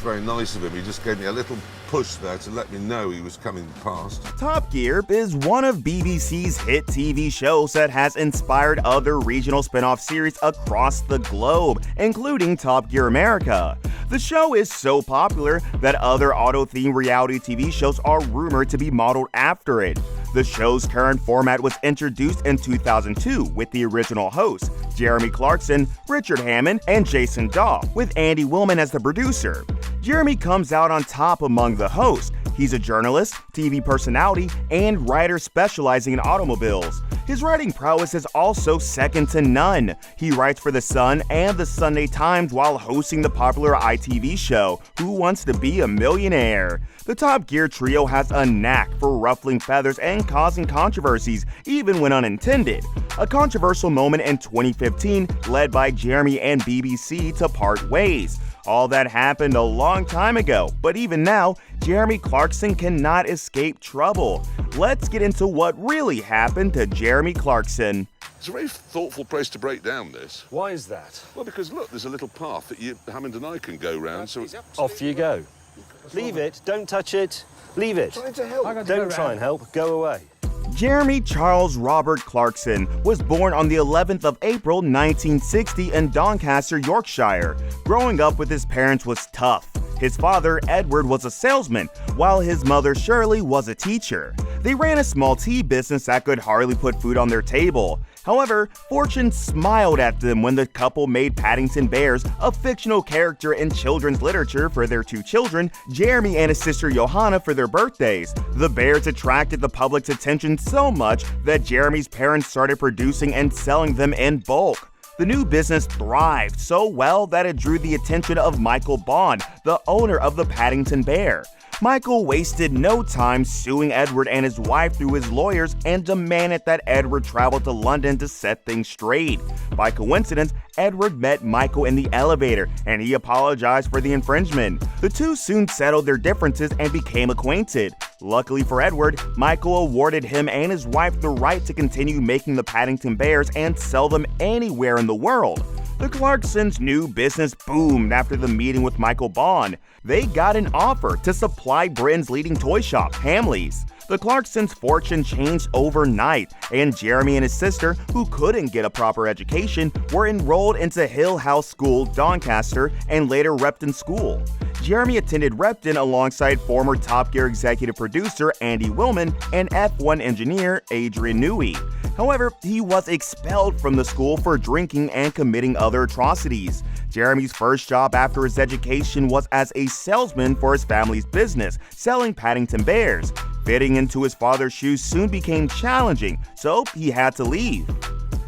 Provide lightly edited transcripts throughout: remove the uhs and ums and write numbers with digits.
very nice of him. He just gave me a little push there to let me know he was coming past. Top Gear is one of BBC's hit TV shows that has inspired other regional spin-off series across the globe, including Top Gear America. The show is so popular that other auto-themed reality TV shows are rumored to be modeled after it. The show's current format was introduced in 2002 with the original hosts, Jeremy Clarkson, Richard Hammond, and Jason Dawe, with Andy Wilman as the producer. Jeremy comes out on top among the hosts. He's a journalist, TV personality, and writer specializing in automobiles. His writing prowess is also second to none. He writes for The Sun and The Sunday Times while hosting the popular ITV show, Who Wants to Be a Millionaire? The Top Gear trio has a knack for ruffling feathers and causing controversies, even when unintended. A controversial moment in 2015 led by Jeremy and BBC to part ways. All that happened a long time ago, but even now, Jeremy Clarkson cannot escape trouble. Let's get into what really happened to Jeremy Clarkson. It's a very thoughtful place to break down this. Why is that? Well, because look, there's a little path that Hammond and I can go round, so off you go. Leave it, don't touch it, leave it. Trying to help. Don't try and help, go away. Jeremy Charles Robert Clarkson was born on the 11th of April 1960 in Doncaster, Yorkshire. Growing up with his parents was tough. His father, Edward, was a salesman, while his mother, Shirley, was a teacher. They ran a small tea business that could hardly put food on their table. However, fortune smiled at them when the couple made Paddington Bears, a fictional character in children's literature, for their two children, Jeremy and his sister Johanna, for their birthdays. The bears attracted the public's attention so much that Jeremy's parents started producing and selling them in bulk. The new business thrived so well that it drew the attention of Michael Bond, the owner of the Paddington Bear. Michael wasted no time suing Edward and his wife through his lawyers and demanded that Edward travel to London to set things straight. By coincidence, Edward met Michael in the elevator and he apologized for the infringement. The two soon settled their differences and became acquainted. Luckily for Edward, Michael awarded him and his wife the right to continue making the Paddington Bears and sell them anywhere in the world. The Clarksons' new business boomed after the meeting with Michael Bond. They got an offer to supply Britain's leading toy shop, Hamleys. The Clarksons' fortune changed overnight, and Jeremy and his sister, who couldn't get a proper education, were enrolled into Hill House School, Doncaster, and later Repton School. Jeremy attended Repton alongside former Top Gear executive producer Andy Wilman and F1 engineer Adrian Newey. However, he was expelled from the school for drinking and committing other atrocities. Jeremy's first job after his education was as a salesman for his family's business, selling Paddington Bears. Fitting into his father's shoes soon became challenging, so he had to leave.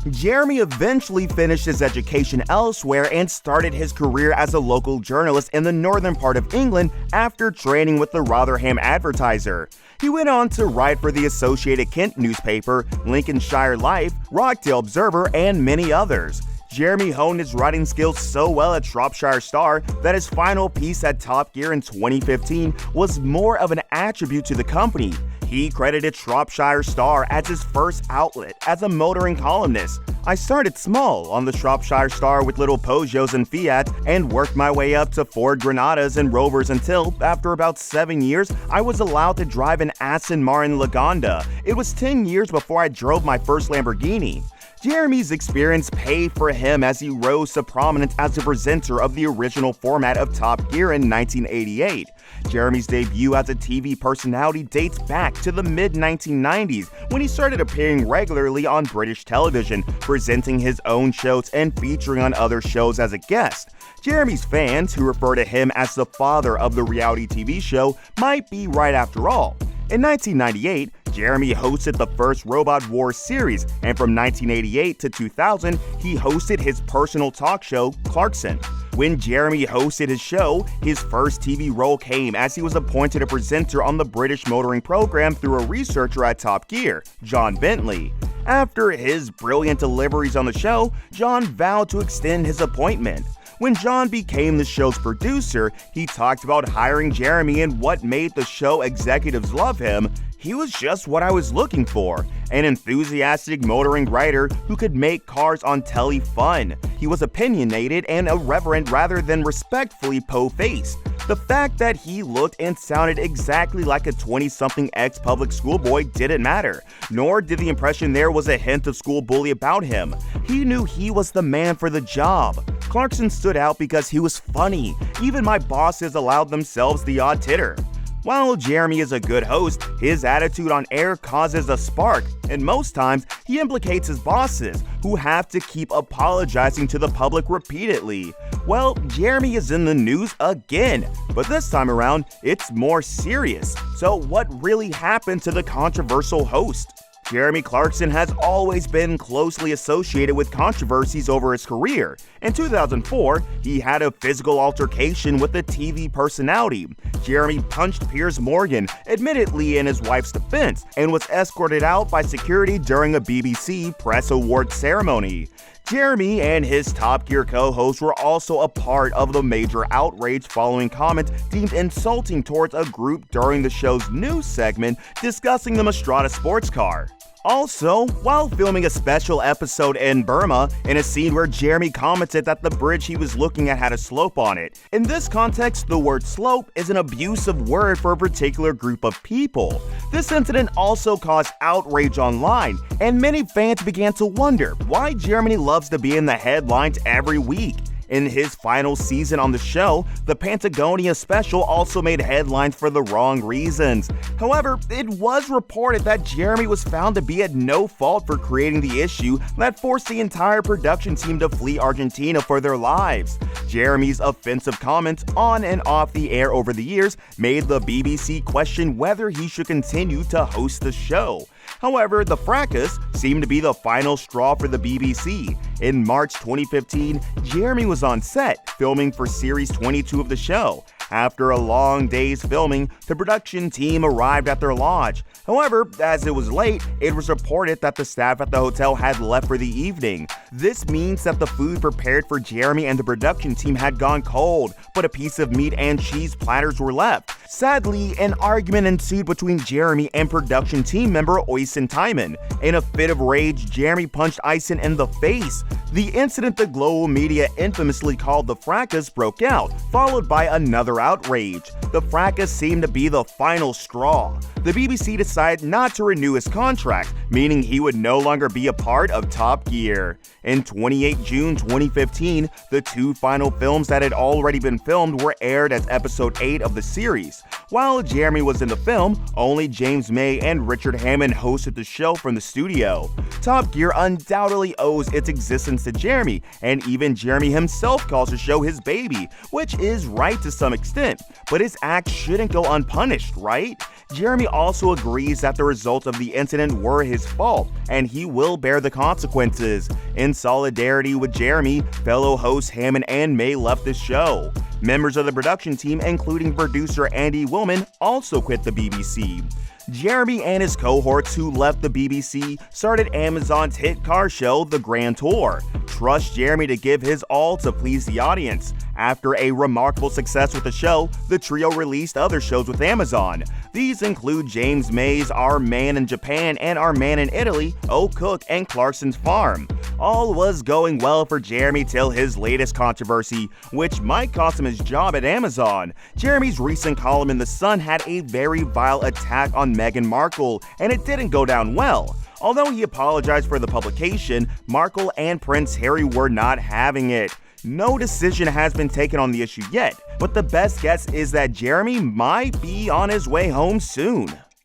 Jeremy eventually finished his education elsewhere and started his career as a local journalist in the northern part of England after training with the Rotherham Advertiser. He went on to write for the Associated Kent newspaper, Lincolnshire Life, Rockdale Observer, and many others. Jeremy honed his writing skills so well at Shropshire Star that his final piece at Top Gear in 2015 was more of an attribute to the company. He credited Shropshire Star as his first outlet as a motoring columnist. I started small on the Shropshire Star with little Peugeots and Fiat and worked my way up to Ford Granadas and Rovers until, after about 7 years, I was allowed to drive an Aston Martin Lagonda. It was 10 years before I drove my first Lamborghini. Jeremy's experience paid for him as he rose to prominence as the presenter of the original format of Top Gear in 1988. Jeremy's debut as a TV personality dates back to the mid-1990s when he started appearing regularly on British television, presenting his own shows and featuring on other shows as a guest. Jeremy's fans, who refer to him as the father of the reality TV show, might be right after all. In 1998, Jeremy hosted the first Robot Wars series, and from 1988 to 2000, he hosted his personal talk show, Clarkson. When Jeremy hosted his show, his first TV role came as he was appointed a presenter on the British motoring program through a researcher at Top Gear, John Bentley. After his brilliant deliveries on the show, John vowed to extend his appointment. When John became the show's producer, he talked about hiring Jeremy and what made the show executives love him. He was just what I was looking for, an enthusiastic motoring writer who could make cars on telly fun. He was opinionated and irreverent rather than respectfully po-faced. The fact that he looked and sounded exactly like a 20-something ex-public school boy didn't matter, nor did the impression there was a hint of school bully about him. He knew he was the man for the job. Clarkson stood out because he was funny. Even my bosses allowed themselves the odd titter. While Jeremy is a good host, his attitude on air causes a spark, and most times he implicates his bosses, who have to keep apologizing to the public repeatedly. Well, Jeremy is in the news again, but this time around, it's more serious. So what really happened to the controversial host? Jeremy Clarkson has always been closely associated with controversies over his career. In 2004, he had a physical altercation with a TV personality. Jeremy punched Piers Morgan, admittedly in his wife's defense, and was escorted out by security during a BBC Press Award ceremony. Jeremy and his Top Gear co-host were also a part of the major outrage following comments deemed insulting towards a group during the show's news segment discussing the Mastrada sports car. Also, while filming a special episode in Burma, in a scene where Jeremy commented that the bridge he was looking at had a slope on it. In this context, the word slope is an abusive word for a particular group of people. This incident also caused outrage online, and many fans began to wonder why Jeremy loves to be in the headlines every week. In his final season on the show, the Patagonia special also made headlines for the wrong reasons. However, it was reported that Jeremy was found to be at no fault for creating the issue that forced the entire production team to flee Argentina for their lives. Jeremy's offensive comments on and off the air over the years made the BBC question whether he should continue to host the show. However, the fracas seemed to be the final straw for the BBC. In March 2015, Jeremy was on set, filming for Series 22 of the show. After a long day's filming, the production team arrived at their lodge. However, as it was late, it was reported that the staff at the hotel had left for the evening. This means that the food prepared for Jeremy and the production team had gone cold, but a piece of meat and cheese platters were left. Sadly, an argument ensued between Jeremy and production team member Oysen Timon. In a fit of rage, Jeremy punched Oysen in the face. The incident the global media infamously called the fracas broke out, followed by another outrage. The fracas seemed to be the final straw. The BBC decided not to renew his contract, meaning he would no longer be a part of Top Gear. In 28 June 2015, the two final films that had already been filmed were aired as episode 8 of the series. While Jeremy was in the film, only James May and Richard Hammond hosted the show from the studio. Top Gear undoubtedly owes its existence to Jeremy, and even Jeremy himself calls the show his baby, which is right to some extent, but his acts shouldn't go unpunished, right? Jeremy also agrees that the results of the incident were his fault, and he will bear the consequences. In solidarity with Jeremy, fellow hosts Hammond and May left the show. Members of the production team, including producer Andy Wilman, also quit the BBC. Jeremy and his cohorts who left the BBC started Amazon's hit car show, The Grand Tour. Trust Jeremy to give his all to please the audience. After a remarkable success with the show, the trio released other shows with Amazon. These include James May's Our Man in Japan and Our Man in Italy, Oh Cook, and Clarkson's Farm. All was going well for Jeremy till his latest controversy, which might cost him his job at Amazon. Jeremy's recent column in The Sun had a very vile attack on Meghan Markle, and it didn't go down well. Although he apologized for the publication, Markle and Prince Harry were not having it. No decision has been taken on the issue yet, but the best guess is that Jeremy might be on his way home soon.